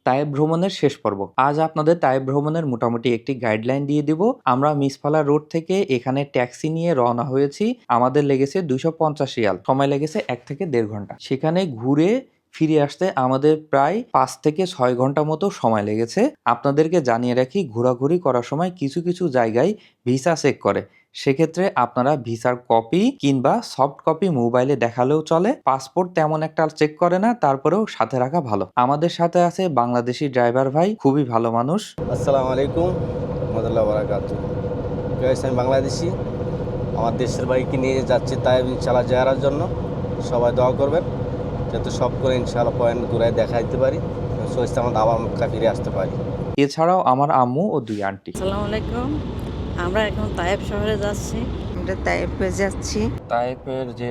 তায়েব ভ্রমণের শেষ পর্ব। আজ আপনাদের তায়েব ভ্রমণের মোটামুটি একটি গাইডলাইন দিয়ে দিব। আমরা মিসফালা রোড থেকে এখানে ট্যাক্সি নিয়ে রওনা হয়েছি। আমাদের লেগেছে 250 রিয়াল, সময় লেগেছে 1 থেকে 1.5 ঘন্টা। সেখানে ঘুরে ফিরে আসতে আমাদের প্রায় 5 থেকে 6 ঘন্টা মতো সময় লেগেছে। আপনাদেরকে জানিয়ে রাখি, ঘোরাঘুরি করার সময় কিছু কিছু জায়গায় ভিসা চেক করে। সেক্ষেত্রে আপনারা ভিসার কপি কিংবা সফট কপি মোবাইলে দেখালেও চলে। পাসপোর্ট তেমন একটা চেক করে না, তারপরেও সাথে রাখা ভালো। আমাদের সাথে আছে বাংলাদেশি ড্রাইভার ভাই, খুবই ভালো মানুষ। আসসালামু আলাইকুম রহমতুল্লাহ বারাকাতুহু। আমি বাংলাদেশি, আমার দেশের বাইকে নিয়ে যাচ্ছি তাইব ইনশাআল্লাহ জিয়ারার জন্য। সবাই দোয়া করবেন যাতে সব করে ইনশাআল্লাহ পয়েন্ট ঘুরায় দেখাইতে পারি, সহিত আমার আবার মক্কা ফিরে আসতে পারি। এছাড়াও আমার আম্মু ও 2 আন্টি। আসসালামু আলাইকুম। আমরা এখন তায়েব শহরে যাচ্ছি। আমরা তায়েফে যাচ্ছি। তায়েফের যে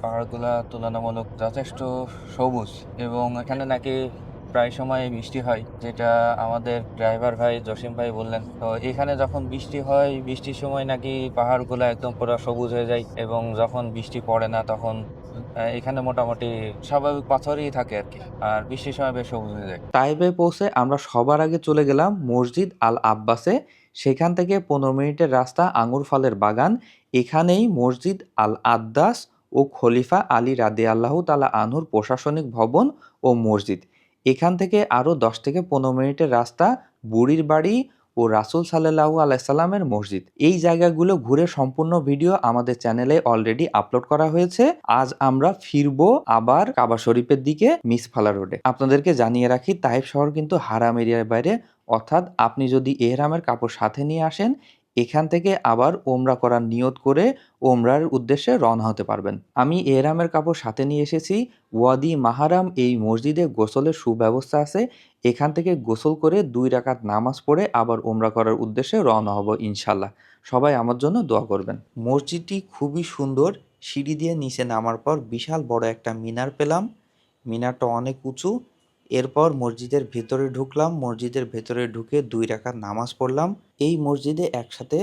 পাহাড়গুলা তুলনামূলক যথেষ্ট সবুজ এবং এখানে নাকি প্রায় সময় বৃষ্টি হয়, যেটা আমাদের ড্রাইভার ভাই জসিম ভাই বললেন। তো এখানে যখন বৃষ্টি হয়, বৃষ্টির সময় নাকি পাহাড়গুলো একদম পুরো সবুজ হয়ে যায়, এবং যখন বৃষ্টি পড়ে না তখন এখানে মোটামুটি স্বাভাবিক পাথরই থাকে আর কি, আর বৃষ্টির সময় বেশ সবুজ হয়ে যায়। তাইবে পৌঁছে আমরা সবার আগে চলে গেলাম মসজিদ আল আব্বাসে। সেখান থেকে 15 মিনিটের রাস্তা আঙ্গুর ফলের বাগান। এখানেই মসজিদ আল আদ্দাস ও খলিফা আলী রাদিয়াল্লাহু তাআলা আনহুর প্রশাসনিক ভবন ও মসজিদ। এখান থেকে আরও 10 থেকে 15 মিনিটের রাস্তা বুড়ির বাড়ি ও রাসূল সাল্লাল্লাহু আলাইহি সাল্লামের মসজিদ। এই জায়গাগুলো ঘুরে সম্পূর্ণ ভিডিও আমাদের চ্যানেলে অলরেডি আপলোড করা হয়েছে। আজ আমরা ফিরবো আবার কাবা শরীফের দিকে মিসফালা রোডে। আপনাদেরকে জানিয়ে রাখি, তাইফ শহর কিন্তু হারাম এরিয়ার বাইরে, অর্থাৎ আপনি যদি এহরামের কাপড় সাথে নিয়ে আসেন, এখান থেকে আবার ওমরা করার নিয়ত করে ওমরার উদ্দেশ্যে রওনা হতে পারবেন। আমি এহরামের কাপড় সাথে নিয়ে এসেছি। ওয়াদি মাহারাম এই মসজিদে গোসলের সুব্যবস্থা আছে। এখান থেকে গোসল করে 2 রাকাত নামাজ পড়ে আবার ওমরা করার উদ্দেশ্যে রওনা হব ইনশাল্লাহ। সবাই আমার জন্য দোয়া করবেন। মসজিদটি খুবই সুন্দর। সিঁড়ি দিয়ে নিচে নামার পর বিশাল বড় একটা মিনার পেলাম। মিনারটা অনেক উঁচু। এরপর মসজিদের ভেতরে ঢুকলাম। মসজিদের ভেতরে ঢুকে 2 রাকাত নামাজ পড়লাম। এই মসজিদে একসাথে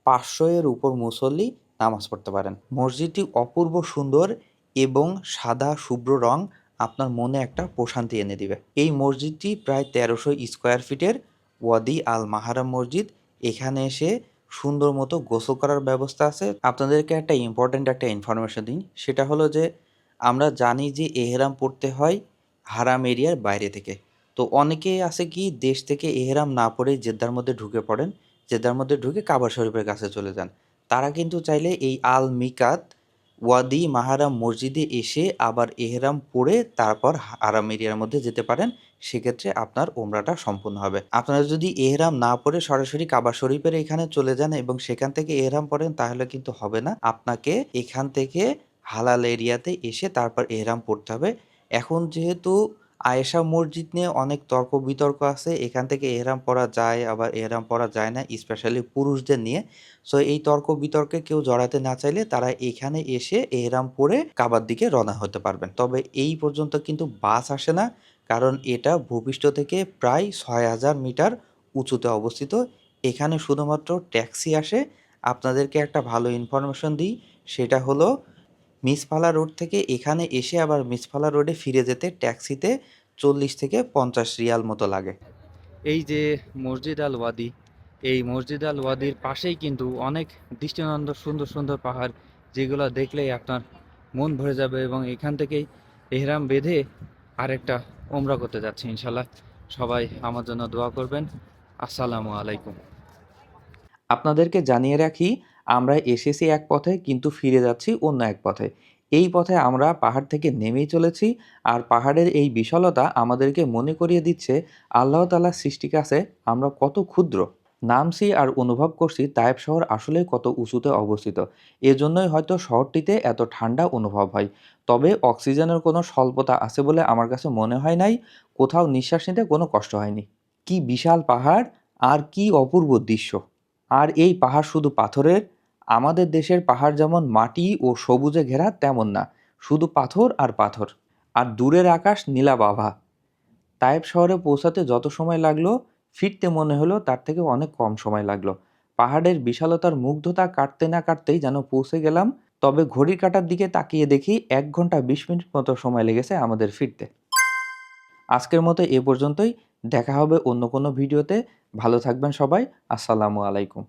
500 এর উপর মুসল্লি নামাজ পড়তে পারেন। মসজিদটি অপূর্ব সুন্দর এবং সাদা শুভ্র রং আপনার মনে একটা প্রশান্তি এনে দিবে। এই মসজিদটি প্রায় 1300 স্কোয়ার ফিটের ওয়াদি আল মাহারাম মসজিদ। এখানে এসে সুন্দর মতো গোসল করার ব্যবস্থা আছে। আপনাদেরকে একটা ইম্পর্ট্যান্ট একটা ইনফরমেশন দিই, সেটা হলো যে আমরা জানি যে এহরাম পড়তে হয় হারাম এরিয়ার বাইরে থেকে। তো অনেকেই আছে কি দেশ থেকে এহরাম না পড়ে জেদ্দার মধ্যে ঢুকে পড়েন, জেদ্দার মধ্যে ঢুকে কাবা শরীফের কাছে চলে যান। তারা কিন্তু চাইলে এই আল মিকাত ওয়াদি মাহারাম মসজিদে এসে আবার এহরাম পড়ে তারপর হারাম এরিয়ার মধ্যে যেতে পারেন। সেক্ষেত্রে আপনার ওমরাটা সম্পূর্ণ হবে। আপনারা যদি এহরাম না পড়ে সরাসরি কাবা শরীফের এখানে চলে যান এবং সেখান থেকে এহরাম পড়েন, তাহলে কিন্তু হবে না। আপনাকে এখান থেকে হালাল এরিয়াতে এসে তারপর এহরাম পড়তে হবে। এখন যেহেতু আয়েশা মসজিদ নিয়ে অনেক তর্ক বিতর্ক আছে, এখান থেকে এহরাম পরা যায় আবার এহরাম পরা যায় না, স্পেশালি পুরুষদের নিয়ে। সো এই তর্ক বিতর্কে কেউ জড়াতে না চাইলে তারা এখানে এসে এহরাম পরে কাবার দিকে রওনা হতে পারবেন। তবে এই পর্যন্ত কিন্তু বাস আসে না, কারণ এটা ভূপৃষ্ঠ থেকে প্রায় 6000 মিটার উঁচুতে অবস্থিত। এখানে শুধুমাত্র ট্যাক্সি আসে। আপনাদেরকে একটা ভালো ইনফরমেশন দিই, সেটা হলো মিসফালা রোড থেকে এখানে এসে আবার মিসফালা রোডে ফিরে যেতে ট্যাক্সিতে 40 থেকে 50 রিয়াল মতো লাগে। এই যে মসজিদ আল ওয়াদি, এই মসজিদ আল ওয়াদির পাশেই কিন্তু অনেক দৃষ্টিনন্দন সুন্দর সুন্দর পাহাড়, যেগুলো দেখলেই আপনার মন ভরে যাবে। এবং এখান থেকেই এহরাম বেঁধে আরেকটা ওমরা করতে যাচ্ছি ইনশাল্লাহ। সবাই আমার জন্য দোয়া করবেন। আসসালামু আলাইকুম। আপনাদেরকে জানিয়ে রাখি, আমরা এসেছি এক পথে কিন্তু ফিরে যাচ্ছি অন্য এক পথে। এই পথে আমরা পাহাড় থেকে নেমেই চলেছি, আর পাহাড়ের এই বিশালতা আমাদেরকে মনে করিয়ে দিচ্ছে আল্লাহ তাআলার সৃষ্টির কাছে আমরা কত ক্ষুদ্র। নামছি আর অনুভব করছি তায়েব শহর আসলে কত উঁচুতে অবস্থিত। এজন্যই হয়তো শহরটিতে এত ঠান্ডা অনুভব হয়। তবে অক্সিজেনের কোনো স্বল্পতা আছে বলে আমার কাছে মনে হয় নাই। কোথাও নিঃশ্বাস নিতে কোনো কষ্ট হয়নি। কি বিশাল পাহাড় আর কি অপূর্ব দৃশ্য! আর এই পাহাড় শুধু পাথরের। আমাদের দেশের পাহাড় যেমন মাটি ও সবুজে ঘেরা তেমন না, শুধু পাথর আর পাথর। আর দূরের আকাশ নীলাভ। তায়েব শহরে পৌঁছাতে যত সময় লাগলো, ফিরতে মনে হলো তার থেকে অনেক কম সময় লাগলো। পাহাড়ের বিশালতার মুগ্ধতা কাটতে না কাটতেই যেন পৌঁছে গেলাম। তবে ঘড়ির কাঁটার দিকে তাকিয়ে দেখি 1 ঘন্টা 20 মিনিট মতো সময় লেগেছে আমাদের ফিরতে। আজকের মতো এ পর্যন্তই। দেখা হবে অন্য কোনো ভিডিওতে। ভালো থাকবেন সবাই। আসসালামু আলাইকুম।